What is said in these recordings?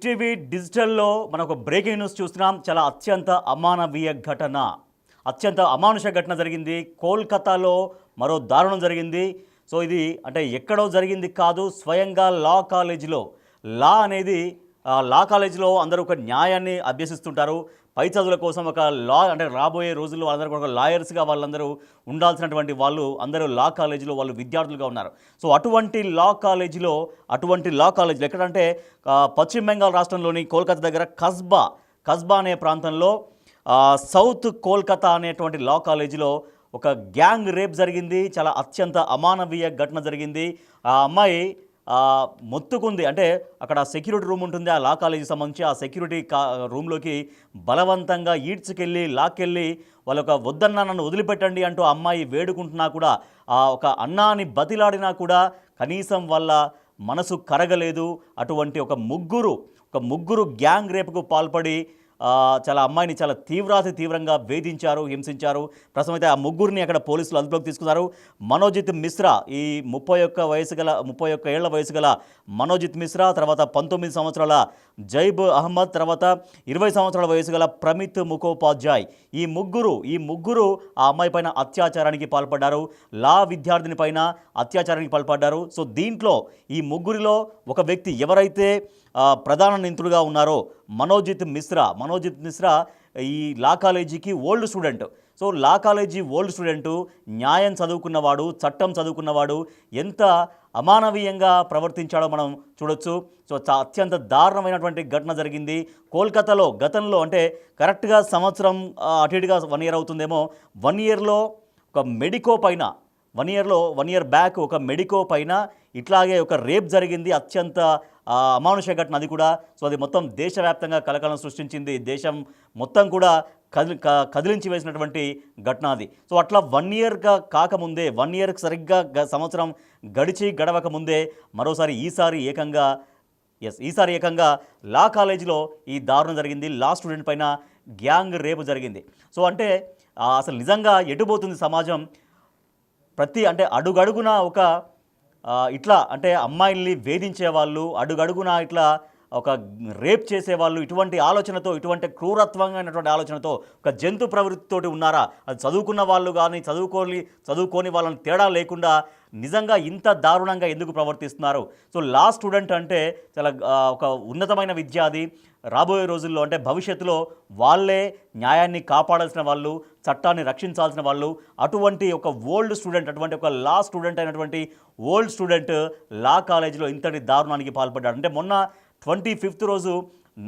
Big TV డిజిటల్లో మనం ఒక breaking news చూస్తున్నాం. చాలా అత్యంత అమానవీయ ఘటన, అత్యంత అమానుష ఘటన జరిగింది. కోల్కతాలో మరో దారుణం జరిగింది. సో ఇది అంటే ఎక్కడో జరిగింది కాదు, స్వయంగా లా కాలేజీలో. లా కాలేజీలో అందరూ ఒక న్యాయాన్ని అభ్యసిస్తుంటారు. పై చదువుల కోసం ఒక లా అంటే రాబోయే రోజుల్లో వాళ్ళందరూ కూడా లాయర్స్గా వాళ్ళందరూ ఉండాల్సినటువంటి వాళ్ళు అందరూ లా కాలేజీలో వాళ్ళు విద్యార్థులుగా ఉన్నారు. సో అటువంటి లా కాలేజీలో ఎక్కడంటే పశ్చిమ బెంగాల్ రాష్ట్రంలోని కోల్కతా దగ్గర కస్బా అనే ప్రాంతంలో సౌత్ కోల్కతా అనేటువంటి లా కాలేజీలో ఒక గ్యాంగ్ రేప్ జరిగింది. చాలా అత్యంత అమానవీయ ఘటన జరిగింది. ఆ అమ్మాయి మొత్తుకుంది. అంటే అక్కడ సెక్యూరిటీ రూమ్ ఉంటుంది ఆ లా కాలేజీకి సంబంధించి. ఆ సెక్యూరిటీ రూమ్లోకి బలవంతంగా లాక్కెళ్ళి వాళ్ళొక వద్దన్నా నన్ను వదిలిపెట్టండి అంటూ ఆ అమ్మాయి వేడుకుంటున్నా కూడా, ఒక అన్నాని బతిలాడినా కూడా కనీసం వాళ్ళ మనసు కరగలేదు. అటువంటి ఒక ముగ్గురు గ్యాంగ్ రేపుకు పాల్పడి అమ్మాయిని చాలా తీవ్రంగా వేధించారు, హింసించారు. ప్రస్తుతం అయితే ఆ ముగ్గురిని అక్కడ పోలీసులు అదుపులోకి తీసుకున్నారు. మనోజిత్ మిశ్రా, ఈ 31 ఏళ్ల వయసు గల మనోజిత్ మిశ్రా, తర్వాత 19 సంవత్సరాల జైబ్ అహ్మద్, తర్వాత 20 సంవత్సరాల వయసు గల ప్రమిత్ ముఖోపాధ్యాయ్, ఈ ముగ్గురు ఆ అమ్మాయి పైన అత్యాచారానికి పాల్పడ్డారు. లా విద్యార్థిని పైన అత్యాచారానికి పాల్పడ్డారు. సో దీంట్లో ఈ ముగ్గురిలో ఒక వ్యక్తి ఎవరైతే ప్రధాన నిందితుడుగా ఉన్నారో మనోజిత్ మిశ్రా ఈ లా కాలేజీకి ఓల్డ్ స్టూడెంట్. సో లా కాలేజీ ఓల్డ్ స్టూడెంటు, న్యాయం చదువుకున్నవాడు, చట్టం చదువుకున్నవాడు, ఎంత అమానవీయంగా ప్రవర్తించాడో మనం చూడొచ్చు. సో అత్యంత దారుణమైనటువంటి ఘటన జరిగింది కోల్కతాలో. గతంలో అంటే కరెక్ట్గా సంవత్సరం అటు ఇటుగా 1 year అవుతుందేమో, 1 yearలో ఒక మెడికో పైన 1 year బ్యాక్ ఒక మెడికో పైన ఇట్లాగే ఒక రేప్ జరిగింది. అత్యంత అమానుష ఘటన అది కూడా. సో అది మొత్తం దేశవ్యాప్తంగా కలకలం సృష్టించింది. దేశం మొత్తం కూడా కదిలించి వేసినటువంటి ఘటన అది. సో అట్లా 1 yearగా కాకముందే, 1 yearకి సరిగ్గా సంవత్సరం గడవక ముందే మరోసారి ఈసారి ఏకంగా లా కాలేజీలో ఈ దారుణం జరిగింది. లా స్టూడెంట్ పైన గ్యాంగ్ రేపు జరిగింది. సో అంటే అసలు నిజంగా ఎటుపోతుంది సమాజం? అంటే అడుగడుగున ఇట్లా అంటే అమ్మాయిల్ని వేధించేవాళ్ళు, అడుగడుగున ఇట్లా ఒక రేప్ చేసేవాళ్ళు, ఇటువంటి ఆలోచనతో, ఇటువంటి క్రూరత్వంగానటువంటి ఆలోచనతో, ఒక జంతు ప్రవృత్తితోటి ఉన్నారా? అది చదువుకున్న వాళ్ళు కానీ చదువుకోని వాళ్ళని తేడా లేకుండా నిజంగా ఇంత దారుణంగా ఎందుకు ప్రవర్తిస్తున్నారు? సో లా స్టూడెంట్ అంటే చాలా ఒక ఉన్నతమైన విద్య. అది రాబోయే రోజుల్లో అంటే భవిష్యత్తులో వాళ్ళే న్యాయాన్ని కాపాడాల్సిన వాళ్ళు, చట్టాన్ని రక్షించాల్సిన వాళ్ళు. అటువంటి ఒక అటువంటి ఒక లా స్టూడెంట్ అయినటువంటి ఓల్డ్ స్టూడెంట్ లా కాలేజీలో ఇంతటి దారుణానికి పాల్పడ్డాడు. అంటే మొన్న 25th రోజు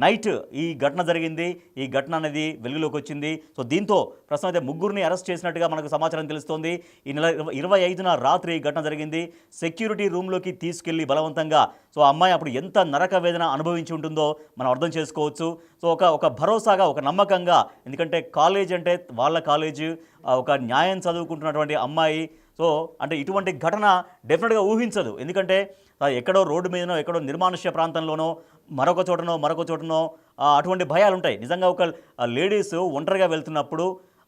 నైట్ ఈ ఘటన జరిగింది. ఈ ఘటన అనేది వెలుగులోకి వచ్చింది. సో దీంతో ప్రస్తుతం అయితే ముగ్గురిని అరెస్ట్ చేసినట్టుగా మనకు సమాచారం తెలుస్తోంది. ఈ నెల 25న రాత్రి ఈ ఘటన జరిగింది. సెక్యూరిటీ రూమ్లోకి తీసుకెళ్లి బలవంతంగా, సో అమ్మాయి అప్పుడు ఎంత నరక వేదన అనుభవించి ఉంటుందో మనం అర్థం చేసుకోవచ్చు. సో ఒక భరోసాగా, ఒక నమ్మకంగా, ఎందుకంటే కాలేజ్ అంటే వాళ్ళ కాలేజీ, ఒక న్యాయం చదువుకుంటున్నటువంటి అమ్మాయి. సో అంటే ఇటువంటి ఘటన డెఫినెట్గా ఊహించదు. ఎందుకంటే ఎక్కడో రోడ్డు మీదనో, ఎక్కడో నిర్మానుష్య ప్రాంతంలోనో, మరొక చోటనో అటువంటి భయాలు ఉంటాయి. నిజంగా ఒక లేడీస్ ఒంటరిగా వెళ్తున్నప్పుడు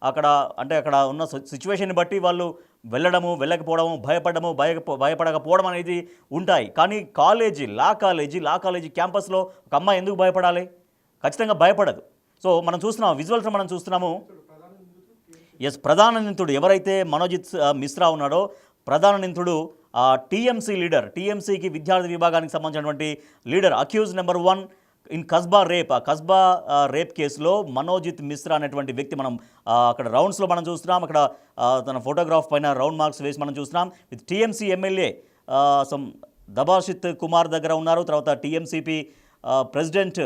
అక్కడ ఉన్న సిచ్యువేషన్ని బట్టి వాళ్ళు వెళ్ళకపోవడము, భయపడకపోవడం అనేది ఉంటాయి. కానీ లా కాలేజీ క్యాంపస్లో ఒక అమ్మాయి ఎందుకు భయపడాలి? ఖచ్చితంగా భయపడదు. సో మనం చూస్తున్నాము ప్రధాన నిందితుడు ఎవరైతే మనోజిత్ మిశ్రా ఉన్నాడో, ప్రధాన నిందితుడు టీఎంసీకి విద్యార్థి విభాగానికి సంబంధించినటువంటి leader, accused number 1 in Kasba rape కేసులో మనోజిత్ మిశ్రా అనేటువంటి వ్యక్తి. మనం అక్కడ రౌండ్స్లో మనం చూస్తున్నాం. అక్కడ తన ఫోటోగ్రాఫ్ పైన రౌండ్ మార్క్స్ వేసి మనం చూస్తున్నాం. విత్ టీఎంసీ ఎమ్మెల్యే దబాషిత్ కుమార్ దగ్గర ఉన్నారు. తర్వాత టీఎంసీపీ ప్రెసిడెంట్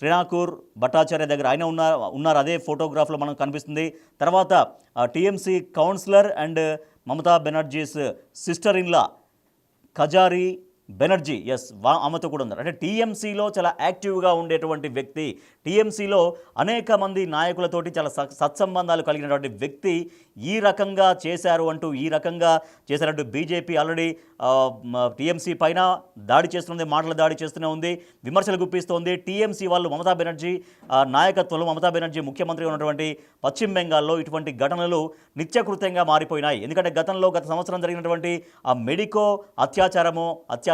త్రినాకూర్ భట్టాచార్య దగ్గర ఆయన ఉన్నారు. అదే ఫోటోగ్రాఫ్లో మనకు కనిపిస్తుంది. తర్వాత TMC councillor and Mamata Banerjee's sister in law Kajari Banerjee, ఆమెతో కూడా ఉన్నారు. అంటే టీఎంసీలో చాలా యాక్టివ్గా ఉండేటువంటి వ్యక్తి, టీఎంసీలో అనేక మంది నాయకులతోటి చాలా సత్సంబంధాలు కలిగినటువంటి వ్యక్తి ఈ రకంగా చేశారంటూ బీజేపీ ఆల్రెడీ టీఎంసీ పైన మాటల దాడి చేస్తూనే ఉంది, విమర్శలు గుప్పిస్తోంది. టీఎంసీ వాళ్ళు మమతా బెనర్జీ నాయకత్వంలో, మమతా బెనర్జీ ముఖ్యమంత్రి ఉన్నటువంటి పశ్చిమ బెంగాల్లో ఇటువంటి ఘటనలు నిత్యకృత్యంగా మారిపోయినాయి. ఎందుకంటే గత సంవత్సరం జరిగినటువంటి ఆ మెడికో అత్యాచారం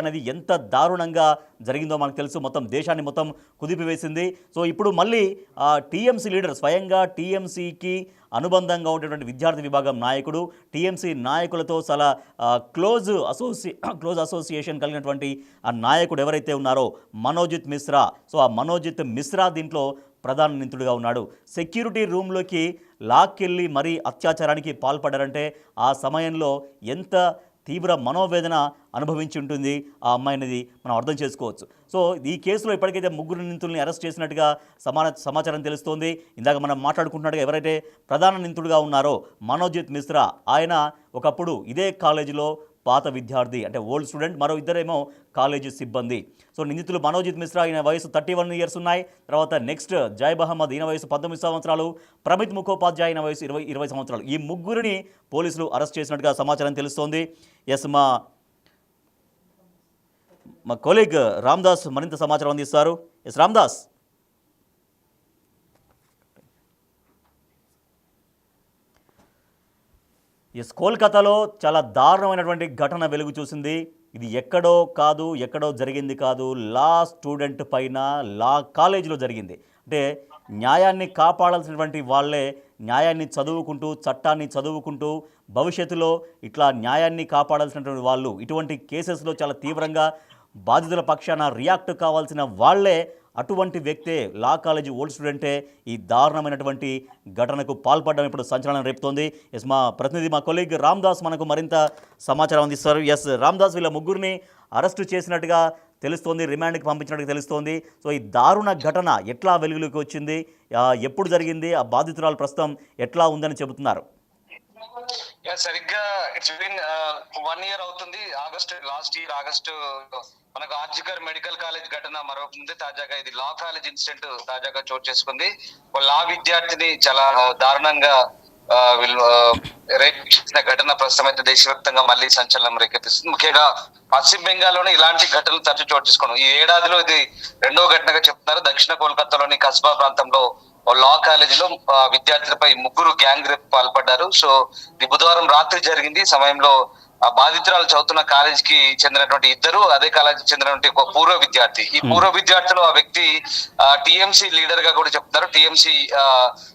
అనేది ఎంత దారుణంగా జరిగిందో మనకు తెలుసు. మొత్తం దేశాన్ని మొత్తం కుదిపివేసింది. సో ఇప్పుడు మళ్ళీ టీఎంసీ లీడర్, స్వయంగా టీఎంసీకి అనుబంధంగా ఉండేటువంటి విద్యార్థి విభాగం నాయకుడు, టీఎంసీ నాయకులతో చాలా క్లోజ్ అసోసియేషన్ కలిగినటువంటి ఆ నాయకుడు ఎవరైతే ఉన్నారో మనోజిత్ మిశ్రా. సో ఆ మనోజిత్ మిశ్రా దీంట్లో ప్రధాన నిందితుడిగా ఉన్నాడు. సెక్యూరిటీ రూమ్లోకి లాక్కెళ్ళి మరీ అత్యాచారానికి పాల్పడారంటే ఆ సమయంలో ఎంత తీవ్ర మనోవేదన అనుభవించి ఉంటుంది ఆ అమ్మాయి అనేది మనం అర్థం చేసుకోవచ్చు. సో ఈ కేసులో ఇప్పటికైతే 3 నిందితుల్ని అరెస్ట్ చేసినట్టుగా సమాచారం తెలుస్తోంది. ఇందాక మనం మాట్లాడుకుంటున్నట్టుగా ఎవరైతే ప్రధాన నిందితుడిగా ఉన్నారో మనోజిత్ మిశ్రా, ఆయన ఒకప్పుడు ఇదే కాలేజీలో పాత విద్యార్థి, అంటే ఓల్డ్ స్టూడెంట్, మరో ఇద్దరేమో కాలేజీ సిబ్బంది. సో నిందితులు మనోజిత్ మిశ్రా, ఈయన వయసు 31 ఇయర్స్ ఉన్నాయి. తర్వాత నెక్స్ట్ జై మహమ్మద్, ఈయన వయసు 19 సంవత్సరాలు. ప్రమిత్ ముఖోపాధ్యాయ, ఈయన వయసు 20 సంవత్సరాలు. ఈ 3 పోలీసులు అరెస్ట్ చేసినట్టుగా సమాచారం తెలుస్తోంది. ఎస్, మా కొలీగ్ రామ్దాస్ మరింత సమాచారం అందిస్తారు. ఎస్ రామ్దాస్. కోల్కతాలో చాలా దారుణమైనటువంటి ఘటన వెలుగు చూసింది. ఇది ఎక్కడో జరిగింది కాదు, లా స్టూడెంట్ పైన, లా కాలేజీలో జరిగింది. అంటే న్యాయాన్ని కాపాడాల్సినటువంటి వాళ్ళే న్యాయాన్ని చదువుకుంటూ, చట్టాన్ని చదువుకుంటూ, భవిష్యత్తులో ఇట్లా న్యాయాన్ని కాపాడాల్సినటువంటి వాళ్ళు ఇటువంటి కేసెస్లో చాలా తీవ్రంగా బాధితుల పక్షాన రియాక్ట్ కావాల్సిన వాళ్ళే, అటువంటి వ్యక్తే, లా కాలేజీ ఓల్డ్ స్టూడెంటే ఈ దారుణమైనటువంటి ఘటనకు పాల్పడడం ఇప్పుడు సంచలనం రేపుతోంది. ఎస్, మా ప్రతినిధి, మా కొలీగ్ రామ్దాస్ మనకు మరింత సమాచారం అందిస్తారు. ఎస్ రామ్దాస్, వీళ్ళ 3 అరెస్టు చేసినట్టుగా తెలుస్తోంది, రిమాండ్కి పంపించినట్టుగా తెలుస్తోంది. సో ఈ దారుణ ఘటన ఎట్లా వెలుగులోకి వచ్చింది, ఎప్పుడు జరిగింది, ఆ బాధితురాలు ప్రస్తుతం ఎట్లా ఉందని చెబుతున్నారు? సరిగ్గా ఇట్స్ బిన్ 1 year అవుతుంది. లాస్ట్ ఇయర్ ఆగస్టు మనకు ఆర్జికర్ మెడికల్ కాలేజ్ ఘటన మరొక ముందే తాజాగా ఇది లా కాలేజ్ ఇన్సిడెంట్ తాజాగా చోటు చేసుకుంది. లా విద్యార్థిని చాలా దారుణంగా వీళ్ళు రేప్ చేసిన ఘటన ప్రస్తుతం అయితే దేశవ్యాప్తంగా మళ్ళీ సంచలనం రేకెత్తిస్తుంది. ముఖ్యంగా పశ్చిమ బెంగాల్లోనే ఇలాంటి ఘటనలు తరచు చోటు చేసుకోవడం ఈ ఏడాదిలో ఇది 2వ ఘటనగా చెప్తున్నారు. దక్షిణ కోల్కతాలోని కస్బా ప్రాంతంలో లా కాలేజీలో విద్యార్థులపై 3 గ్యాంగ్ రేప్ పాల్పడ్డారు. సో ఇది బుధవారం రాత్రి జరిగింది. సమయంలో ఆ బాధితురాలు చదువుతున్న కాలేజీకి చెందినటువంటి 2, అదే కాలేజీకి చెందినటువంటి ఒక పూర్వ విద్యార్థి. ఈ పూర్వ విద్యార్థులు ఆ వ్యక్తి టీఎంసీ లీడర్ గా కూడా చెప్తున్నారు, టీఎంసీ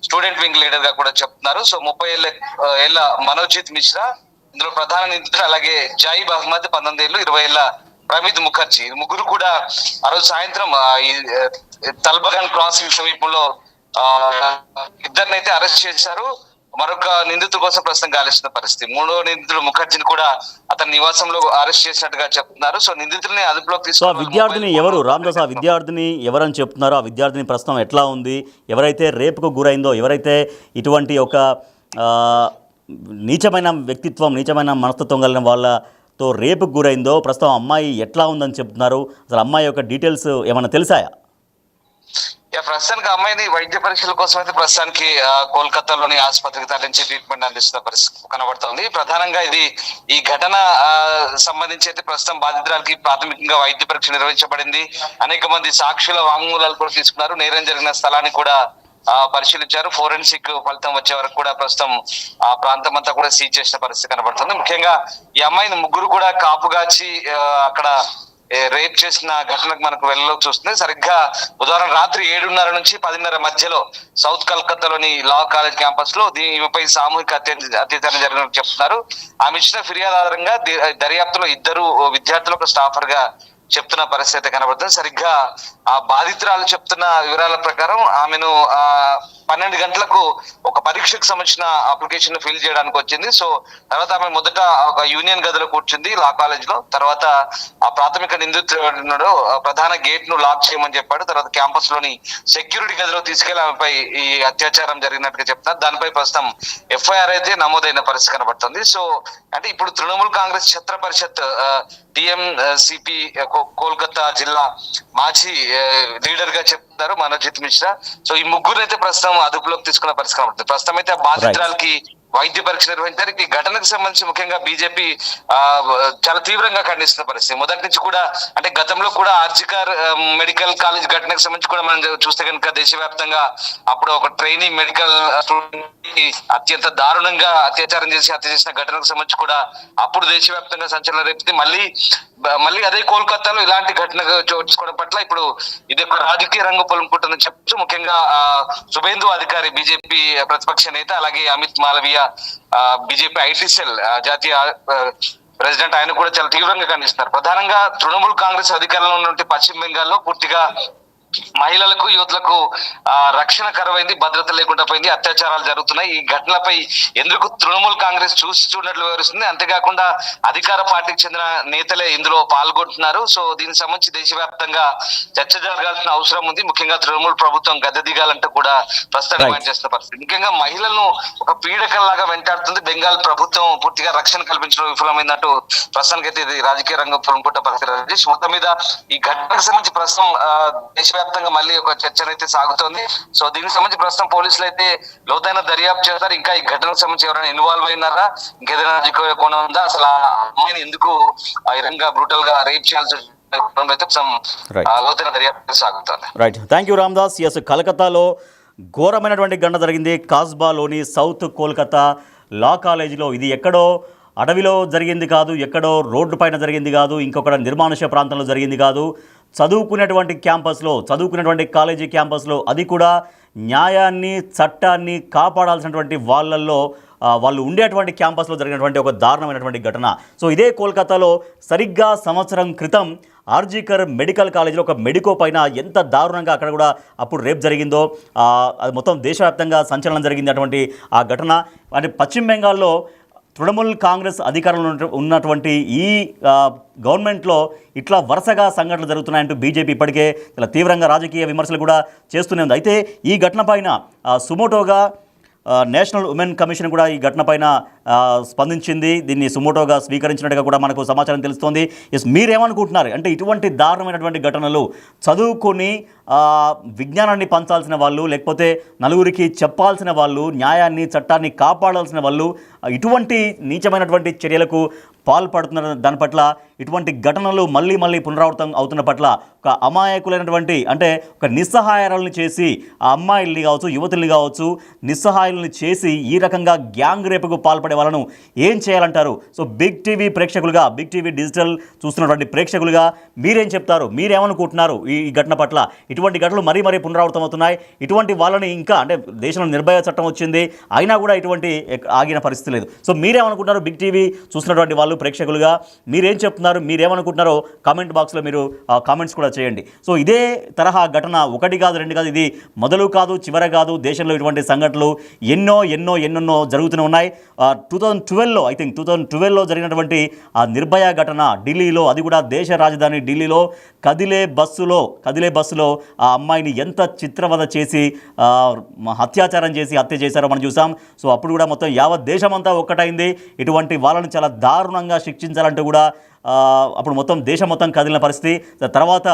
స్టూడెంట్ వింగ్ లీడర్ గా కూడా చెప్తున్నారు. సో 30 ఏళ్ల మనోజిత్ మిశ్రా ఇందులో ప్రధాన నిందితుడు. అలాగే జై మహమ్మద్ 19 ఏళ్ళు, 20 ఏళ్ల ప్రమిత్ ముఖర్జీ. 3 కూడా ఆ రోజు సాయంత్రం ఈ తల్బగాన్ క్రాసింగ్ సమీపంలో ఇద్దరినైతే అరెస్ట్ చేశారు. మరొక నిందితుల కోసం ప్రస్తుతం గాలిస్తున్న పరిస్థితి. 3వ నిందితుడు ముఖర్జీని కూడా అతని నివాసంలో అరెస్ట్ చేసినట్టుగా చెప్తున్నారు. సో నిందితుల్ని అదుపులోకి తీసుకున్నారు. విద్యార్థిని ఎవరు రామ్దాస్? ఆ విద్యార్థిని ఎవరని చెప్తున్నారు? ఆ విద్యార్థిని ప్రస్తుతం ఎట్లా ఉంది? ఎవరైతే రేపుకు గురైందో, ఎవరైతే ఇటువంటి ఒక నీచమైన వ్యక్తిత్వం, నీచమైన మనస్తత్వం కలిగిన వాళ్ళతో రేపుకు గురైందో, ప్రస్తుతం అమ్మాయి ఎట్లా ఉందని చెప్తున్నారు? అసలు అమ్మాయి యొక్క డీటెయిల్స్ ఏమైనా తెలిసాయా? ప్రస్తుతానికి అమ్మాయిని వైద్య పరీక్షల కోసం అయితే ప్రస్తుతానికి కోల్కతాలోని ఆసుపత్రికి తరలించి ట్రీట్మెంట్ అందిస్తున్న పరిస్థితి కనబడుతోంది. ప్రధానంగా ఈ ఘటన సంబంధించి అయితే ప్రస్తుతం బాధితురాలకి ప్రాథమికంగా వైద్య పరీక్ష నిర్వహించబడింది. అనేక మంది సాక్షుల వాంగ్మూలాలు కూడా తీసుకున్నారు. నేరం జరిగిన స్థలాన్ని కూడా పరిశీలించారు. ఫోరెన్సిక్ ఫలితం వచ్చే వరకు కూడా ప్రస్తుతం ఆ ప్రాంతం అంతా కూడా సీజ్ చేసిన పరిస్థితి కనబడుతుంది. ముఖ్యంగా ఈ అమ్మాయిని 3 కూడా కాపుగాచి అక్కడ రేప్ చేసిన ఘటనకు మనకు వెళ్ళలోకి చూస్తుంది. సరిగ్గా బుధవారం రాత్రి 7:30 నుంచి 10:30 మధ్యలో సౌత్ కలకత్తాలోని లా కాలేజ్ క్యాంపస్ లో ఈమెపై సామూహిక అత్యాచారం జరిగినట్టు చెప్తున్నారు. ఆమె ఇచ్చిన ఫిర్యాదు ఆధారంగా దర్యాప్తులో 2 విద్యార్థులు ఒక స్టాఫర్ గా చెప్తున్న పరిస్థితి కనబడుతుంది. సరిగ్గా ఆ బాధితురాలు చెప్తున్న వివరాల ప్రకారం ఆమెను 12 గంటలకు ఒక పరీక్షకు సంబంధించిన అప్లికేషన్ ఫిల్ చేయడానికి వచ్చింది. సో తర్వాత ఆమె మొదట ఒక యూనియన్ గదిలో కూర్చుంది లా కాలేజ్ లో. తర్వాత ఆ ప్రాథమిక నిందితుడు ప్రధాన గేట్ ను లాక్ చేయమని చెప్పాడు. తర్వాత క్యాంపస్ లోని సెక్యూరిటీ గదిలో తీసుకెళ్లి ఆమెపై ఈ అత్యాచారం జరిగినట్టుగా చెప్తున్నారు. దానిపై ప్రస్తుతం ఎఫ్ఐఆర్ అయితే నమోదైన పరిస్థితి కనబడుతుంది. సో అంటే ఇప్పుడు తృణమూల్ కాంగ్రెస్ ఛత్ర పరిషత్ టిఎంసిపి కోల్కతా జిల్లా మాజీ లీడర్ గా చెప్తున్నారు మనోజిత్ మిశ్రా. సో ఈ 3 అయితే ప్రస్తుతం అదుపులోకి తీసుకున్న పరిస్థితి కనబడుతుంది. ప్రస్తుతం అయితే ఆ బాధితురాలకి వైద్య పరీక్ష నిర్వహించారు. ఈ ఘటనకు సంబంధించి ముఖ్యంగా బీజేపీ చాలా తీవ్రంగా ఖండిస్తున్న పరిస్థితి. మొదటి నుంచి కూడా అంటే గతంలో కూడా ఆర్జికర్ మెడికల్ కాలేజ్ ఘటనకు సంబంధించి కూడా మనం చూస్తే కనుక దేశవ్యాప్తంగా అప్పుడు ఒక ట్రైనీ మెడికల్ అత్యంత దారుణంగా అత్యాచారం చేసి హత్య చేసిన ఘటనకు సంబంధించి కూడా అప్పుడు దేశవ్యాప్తంగా సంచలనం రేపుతుంది. మళ్ళీ మళ్ళీ అదే కోల్కతాలో ఇలాంటి ఘటన చోటుకోవడం పట్ల ఇప్పుడు ఇది ఒక రాజకీయ రంగు పొలుముకుంటుందని చెప్పచ్చు. ముఖ్యంగా శుభేందు అధికారి బీజేపీ ప్రతిపక్ష నేత, అలాగే Amit Malaviya BJP IT cell జాతీయ ప్రెసిడెంట్, ఆయన కూడా చాలా తీవ్రంగా ఖండిస్తున్నారు. ప్రధానంగా తృణమూల్ కాంగ్రెస్ అధికారంలో ఉన్నటువంటి పశ్చిమ బెంగాల్లో పూర్తిగా మహిళలకు, యువతులకు రక్షణ కరువైంది, భద్రత లేకుండా పోయింది, అత్యాచారాలు జరుగుతున్నాయి. ఈ ఘటనలపై ఎందుకు తృణమూల్ కాంగ్రెస్ చూడనట్లు వివరిస్తుంది. అంతేకాకుండా అధికార పార్టీకి చెందిన నేతలే ఇందులో పాల్గొంటున్నారు. సో దీనికి సంబంధించి దేశవ్యాప్తంగా చర్చ జరగాల్సిన అవసరం ఉంది. ముఖ్యంగా తృణమూల్ ప్రభుత్వం గద్దె దిగాలంటూ కూడా ప్రస్తుతం డిమాండ్ చేస్తున్న పరిస్థితి. ముఖ్యంగా మహిళలను ఒక పీడకల్లాగా వెంటాడుతుంది. బెంగాల్ ప్రభుత్వం పూర్తిగా రక్షణ కల్పించడం విఫలమైందంటూ ప్రస్తుతానికి అయితే ఇది రాజకీయ రంగం పురుముకుంట పరిస్థితి. రాజేష్, మొత్తం మీద ఈ ఘటనకు సంబంధించి ప్రస్తుతం దేశవ్యాప్తంగా మళ్ళీ ఒక చర్చ అయితే సాగుతోంది. సో దీనికి సంబంధించి ప్రస్తుతం పోలీసులు అయితే లోతైన దర్యాప్తు చేస్తారు. ఇంకా ఈ ఘటనకు సంబంధించి ఎవరైనా ఇన్వాల్వ్ అయినారా, ఇంకేదైనా రాజకీయ కోణం ఉందా, అసలు ఆ అమ్మాయిని ఎందుకు ఈ విధంగా బ్రూటల్ గా రేప్ చేయాల్సి లోతైన దర్యాప్తు సాగుతుంది. Right, thank you Ramdas. Yes, కలకత్తాలో ఘోరమైనటువంటి ఘటన జరిగింది. కాస్బాలోని సౌత్ కోల్కతా లా కాలేజీలో. ఇది ఎక్కడో అడవిలో జరిగింది కాదు, ఎక్కడో రోడ్డు పైన జరిగింది కాదు, ఇంకొక నిర్మానుష్య ప్రాంతంలో జరిగింది కాదు. చదువుకునేటువంటి క్యాంపస్లో, చదువుకునేటువంటి కాలేజీ క్యాంపస్లో, అది కూడా న్యాయాన్ని, చట్టాన్ని కాపాడాల్సినటువంటి వాళ్ళు ఉండేటువంటి క్యాంపస్లో జరిగినటువంటి ఒక దారుణమైనటువంటి ఘటన. సో ఇదే కోల్కతాలో సరిగ్గా సంవత్సరం క్రితం ఆర్జీకర్ మెడికల్ కాలేజీలో ఒక మెడికో పైన ఎంత దారుణంగా అక్కడ కూడా అప్పుడు రేప్ జరిగిందో, అది మొత్తం దేశవ్యాప్తంగా సంచలనం జరిగింది అటువంటి ఆ ఘటన. అంటే పశ్చిమ బెంగాల్లో తృణమూల్ కాంగ్రెస్ అధికారంలో ఉన్నటువంటి ఈ గవర్నమెంట్లో ఇట్లా వరుసగా సంఘటనలు జరుగుతున్నాయంటూ బీజేపీ ఇప్పటికే చాలా తీవ్రంగా రాజకీయ విమర్శలు కూడా చేస్తూనే ఉంది. అయితే ఈ ఘటన పైన సుమోటోగా నేషనల్ ఉమెన్ కమిషన్ కూడా ఈ ఘటన పైన స్పందించింది. దీన్ని సుమోటోగా స్వీకరించినట్టుగా కూడా మనకు సమాచారం తెలుస్తోంది. మీరేమనుకుంటున్నారు అంటే ఇటువంటి దారుణమైనటువంటి ఘటనలు చదువుకొని విజ్ఞానాన్ని పంచాల్సిన వాళ్ళు, లేకపోతే నలుగురికి చెప్పాల్సిన వాళ్ళు, న్యాయాన్ని, చట్టాన్ని కాపాడాల్సిన వాళ్ళు ఇటువంటి నీచమైనటువంటి చర్యలకు పాల్పడుతున్న దాని పట్ల, ఇటువంటి ఘటనలు మళ్ళీ మళ్ళీ పునరావృతం అవుతున్న పట్ల ఒక అమాయకులైనటువంటి, అంటే ఒక నిస్సహాయాలను చేసి ఆ అమ్మాయిల్ని కావచ్చు, యువతుల్ని కావచ్చు, నిస్సహాయాలను చేసి ఈ రకంగా గ్యాంగ్ రేపుకు పాల్పడే వాళ్ళను ఏం చేయాలంటారు? సో బిగ్ టీవీ ప్రేక్షకులుగా, బిగ్ టీవీ డిజిటల్ చూస్తున్నటువంటి ప్రేక్షకులుగా మీరేం చెప్తారు? మీరేమనుకుంటున్నారు ఈ ఘటన పట్ల? ఇటువంటి ఘటనలు మరీ మరీ పునరావృతం అవుతున్నాయి. ఇటువంటి వాళ్ళని ఇంకా, అంటే దేశంలో నిర్భయ చట్టం వచ్చింది, అయినా కూడా ఇటువంటి ఆగిన పరిస్థితి లేదు. సో మీరేమనుకుంటున్నారు? బిగ్ టీవీ చూస్తున్నటువంటి వాళ్ళు ప్రేక్షకులుగా మీరేం చెప్తున్నారు? మీరేమనుకుంటున్నారో కామెంట్ బాక్స్లో మీరు కామెంట్స్ కూడా చేయండి. సో ఇదే తరహా ఘటన ఒకటి కాదు, రెండు కాదు, ఇది మొదలు కాదు, చివర కాదు. దేశంలో ఇటువంటి సంఘటనలు ఎన్నెన్నో జరుగుతూనే ఉన్నాయి. 2012లో, ఐ థింక్ 2012లో జరిగినటువంటి ఆ నిర్భయ ఘటన ఢిల్లీలో, అది కూడా దేశ రాజధాని ఢిల్లీలో కదిలే బస్సులో ఆ అమ్మాయిని ఎంత చిత్రవద చేసి అత్యాచారం చేసి హత్య చేశారో మనం చూసాం. సో అప్పుడు కూడా మొత్తం యావత్ దేశమంతా ఒక్కటైంది. ఇటువంటి వాళ్ళని చాలా దారుణంగా శిక్షించాలంటూ కూడా అప్పుడు మొత్తం దేశం మొత్తం కదిలిన పరిస్థితి. తర్వాత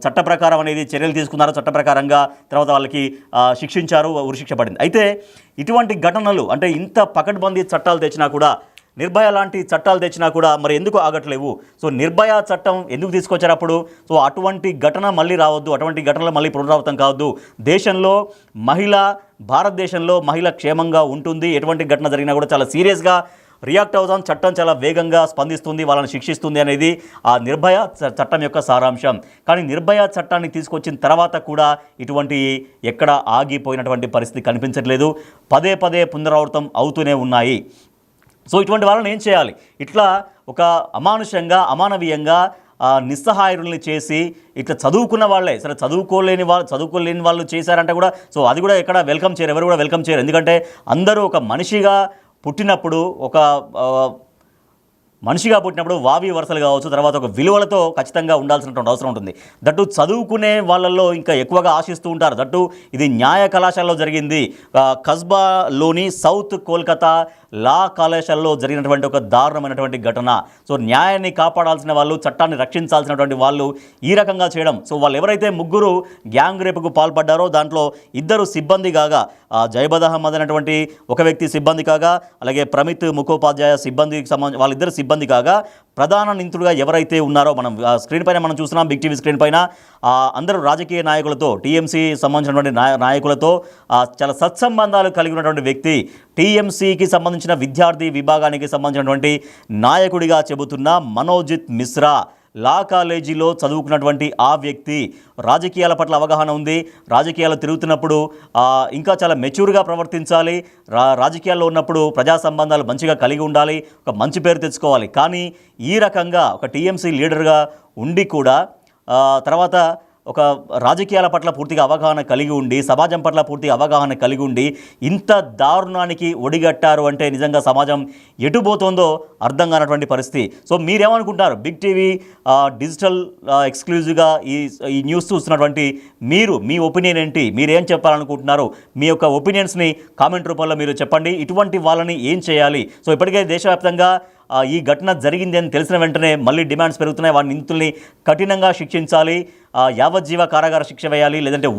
చట్ట ప్రకారం అనేది చర్యలు తీసుకున్నారు. చట్ట ప్రకారంగా తర్వాత వాళ్ళకి శిక్షించారు, ఉరిశిక్ష పడింది. అయితే ఇటువంటి ఘటనలు, అంటే ఇంత పకడ్బందీ చట్టాలు తెచ్చినా కూడా, నిర్భయ లాంటి చట్టాలు తెచ్చినా కూడా మరి ఎందుకు ఆగట్లేవు? సో నిర్భయ చట్టం ఎందుకు తీసుకొచ్చారు అప్పుడు? సో అటువంటి ఘటన మళ్ళీ రావద్దు, అటువంటి ఘటనలు మళ్ళీ పునరావృతం కావద్దు. భారతదేశంలో మహిళ క్షేమంగా ఉంటుంది. ఎటువంటి ఘటన జరిగినా కూడా చాలా సీరియస్గా రియాక్ట్ అవుతాం. చట్టం చాలా వేగంగా స్పందిస్తుంది, వాళ్ళని శిక్షిస్తుంది అనేది ఆ నిర్భయ చట్టం యొక్క సారాంశం. కానీ నిర్భయ చట్టాన్ని తీసుకొచ్చిన తర్వాత కూడా ఇటువంటి ఎక్కడ ఆగిపోయినటువంటి పరిస్థితి కనిపించట్లేదు. పదే పునరావృతం అవుతూనే ఉన్నాయి. సో ఇటువంటి వాళ్ళని ఏం చేయాలి? ఇట్లా ఒక అమానవీయంగా నిస్సహాయుల్ని చేసి ఇట్లా చదువుకున్న వాళ్ళే, సరే చదువుకోలేని వాళ్ళు చేశారంటే కూడా, సో అది కూడా ఎక్కడ వెల్కమ్ చేయరు, ఎవరు కూడా వెల్కమ్ చేయరు. ఎందుకంటే అందరూ ఒక మనిషిగా పుట్టినప్పుడు వావి వరుసలు కావచ్చు, తర్వాత ఒక విలువలతో ఖచ్చితంగా ఉండాల్సినటువంటి అవసరం ఉంటుంది. దట్టు చదువుకునే వాళ్ళల్లో ఇంకా ఎక్కువగా ఆశిస్తూ ఉంటారు. దట్టు ఇది న్యాయ కళాశాలలో జరిగింది. కస్బాలోని సౌత్ కోల్కతా లా కళాశాలలో జరిగినటువంటి ఒక దారుణమైనటువంటి ఘటన. సో న్యాయాన్ని కాపాడాల్సిన వాళ్ళు, చట్టాన్ని రక్షించాల్సినటువంటి వాళ్ళు ఈ రకంగా చేయడం. సో వాళ్ళు ఎవరైతే ముగ్గురు గ్యాంగ్ రేపుకు పాల్పడ్డారో దాంట్లో ఇద్దరు సిబ్బంది కాగా, జయబద్ అహ్మద్ అనేటువంటి ఒక వ్యక్తి సిబ్బంది కాగా, అలాగే ప్రమిత్ ముఖోపాధ్యాయ సిబ్బందికి సంబంధించి వాళ్ళిద్దరు ఇబ్బంది కాగా ప్రధాన నిందితుడుగా ఎవరైతే ఉన్నారో మనం స్క్రీన్ పైన మనం చూస్తున్నాం, బిగ్ టీవీ స్క్రీన్ పైన అందరూ రాజకీయ నాయకులతో, టీఎంసీ సంబంధించినటువంటి నాయకులతో చాలా సత్సంబంధాలు కలిగి ఉన్నటువంటి వ్యక్తి, టీఎంసీకి సంబంధించిన విద్యార్థి విభాగానికి సంబంధించినటువంటి నాయకుడిగా చెబుతున్న మనోజిత్ మిశ్రా. లా కాలేజీలో చదువుకున్నటువంటి ఆ వ్యక్తి, రాజకీయాల పట్ల అవగాహన ఉంది, రాజకీయాలు తిరుగుతున్నప్పుడు ఇంకా చాలా మెచ్యూర్గా ప్రవర్తించాలి, రాజకీయాల్లో ఉన్నప్పుడు ప్రజా సంబంధాలు మంచిగా కలిగి ఉండాలి, ఒక మంచి పేరు తెచ్చుకోవాలి. కానీ ఈ రకంగా ఒక టీఎంసీ లీడర్గా ఉండి కూడా తర్వాత ఒక రాజకీయాల పట్ల పూర్తిగా అవగాహన కలిగి ఉండి, సమాజం పట్ల పూర్తిగా అవగాహన కలిగి ఉండి ఇంత దారుణానికి ఒడిగట్టారు అంటే నిజంగా సమాజం ఎటుపోతుందో అర్థం కానటువంటి పరిస్థితి. సో మీరేమనుకుంటారు? బిగ్ టీవీ డిజిటల్ ఎక్స్క్లూజివ్గా ఈ న్యూస్ చూస్తున్నటువంటి మీరు, మీ ఒపీనియన్ ఏంటి? మీరేం చెప్పాలనుకుంటున్నారు? మీ యొక్క ఒపీనియన్స్ని కామెంట్ రూపంలో మీరు చెప్పండి. ఇటువంటి వాళ్ళని ఏం చేయాలి? సో ఇప్పటికే దేశవ్యాప్తంగా ఈ ఘటన జరిగింది అని తెలిసిన వెంటనే మళ్ళీ డిమాండ్స్ పెరుగుతున్నాయి. వారి నిందితుల్ని కఠినంగా శిక్షించాలి, యావజ్జీవ కారాగార శిక్ష వేయాలి, లేదంటే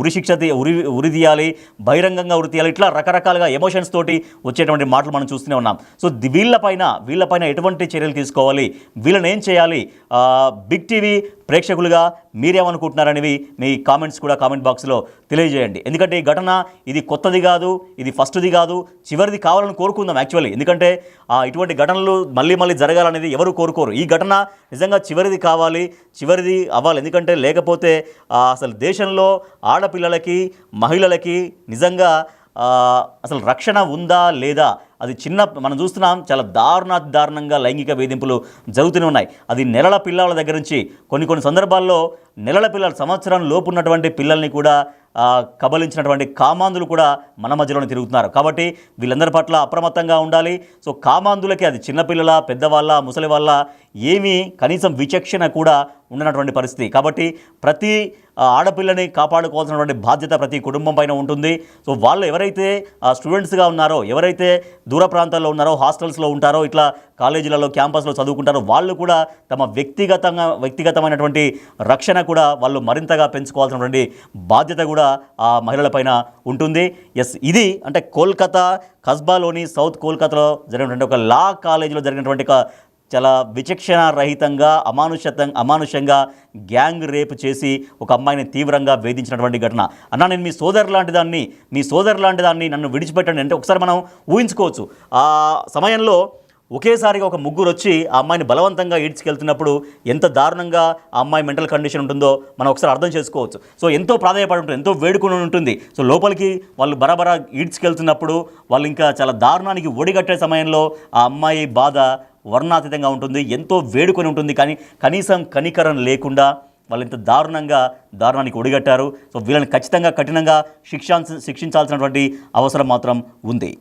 ఉరి తీయాలి, బహిరంగంగా ఉరి తీయాలి. ఇట్లా రకరకాలుగా ఎమోషన్స్ తోటి వచ్చేటువంటి మాటలు మనం చూస్తూనే ఉన్నాం. సో వీళ్ళపైన ఎటువంటి చర్యలు తీసుకోవాలి? వీళ్ళని ఏం చేయాలి? బిగ్ టీవీ ప్రేక్షకులుగా మీరేమనుకుంటున్నారనేవి మీ కామెంట్స్ కూడా కామెంట్ బాక్స్లో తెలియజేయండి. ఎందుకంటే ఈ ఘటన ఇది కొత్తది కాదు, ఇది ఫస్ట్ది కాదు, చివరిది కావాలని కోరుకుందాం యాక్చువల్లీ. ఎందుకంటే ఇటువంటి ఘటనలు మళ్ళీ జరగాలనేది ఎవరు కోరుకోరు. ఈ ఘటన నిజంగా చివరిది కావాలి, చివరిది అవ్వాలి. ఎందుకంటే లేకపోతే అసలు దేశంలో ఆడపిల్లలకి, మహిళలకి నిజంగా అసలు రక్షణ ఉందా లేదా? అది మనం చూస్తున్నాం, చాలా దారుణంగా లైంగిక వేధింపులు జరుగుతూనే ఉన్నాయి. అది నెలల పిల్లల దగ్గర నుంచి కొన్ని సందర్భాల్లో నెలల పిల్లలు, సంవత్సరం లోపు ఉన్నటువంటి పిల్లల్ని కూడా కబలించినటువంటి కామాంధులు కూడా మన మధ్యలోనే తిరుగుతున్నారు. కాబట్టి వీళ్ళందరి పట్ల అప్రమత్తంగా ఉండాలి. సో కామాంధులకి అది చిన్నపిల్లల, పెద్దవాళ్ళ, ముసలి వాళ్ళ ఏమీ కనీసం విచక్షణ కూడా ఉండనటువంటి పరిస్థితి. కాబట్టి ప్రతి ఆడపిల్లని కాపాడుకోవాల్సినటువంటి బాధ్యత ప్రతి కుటుంబం పైన ఉంటుంది. సో వాళ్ళు ఎవరైతే స్టూడెంట్స్గా ఉన్నారో, ఎవరైతే దూర ప్రాంతాల్లో ఉన్నారో, హాస్టల్స్లో ఉంటారో, ఇట్లా కాలేజీలలో, క్యాంపస్లో చదువుకుంటారో, వాళ్ళు కూడా తమ వ్యక్తిగతమైనటువంటి రక్షణ కూడా వాళ్ళు మరింతగా పెంచుకోవాల్సినటువంటి బాధ్యత కూడా ఆ మహిళలపైన ఉంటుంది. ఇది అంటే కోల్కతా కస్బాలోని సౌత్ కోల్కతాలో జరిగినటువంటి ఒక లా కాలేజీలో జరిగినటువంటి ఒక చాలా విచక్షణ రహితంగా, అమానుషంగా గ్యాంగ్ రేప్ చేసి ఒక అమ్మాయిని తీవ్రంగా వేధించినటువంటి ఘటన. అన్న, నేను మీ సోదరు లాంటి దాన్ని నన్ను విడిచిపెట్టండి అంటే ఒకసారి మనం ఊహించుకోవచ్చు. ఆ సమయంలో ఒకేసారిగా ఒక ముగ్గురు వచ్చి ఆ అమ్మాయిని బలవంతంగా ఈడ్చుకెళ్తున్నప్పుడు ఎంత దారుణంగా ఆ అమ్మాయి మెంటల్ కండిషన్ ఉంటుందో మనం ఒకసారి అర్థం చేసుకోవచ్చు. సో ఎంతో ప్రాధాయపడి ఉంటుంది, ఎంతో వేడుకొని ఉంటుంది. సో లోపలికి వాళ్ళు బరాబరా ఈడ్చుకెళ్తున్నప్పుడు వాళ్ళు ఇంకా చాలా దారుణానికి ఒడిగట్టే సమయంలో ఆ అమ్మాయి బాధ వర్ణాతీతంగా ఉంటుంది, ఎంతో వేడుకొని ఉంటుంది. కానీ కనీసం కనికరం లేకుండా వాళ్ళు ఇంత దారుణానికి ఒడిగట్టారు. సో వీళ్ళని ఖచ్చితంగా కఠినంగా శిక్షించాల్సినటువంటి అవసరం మాత్రం ఉంది.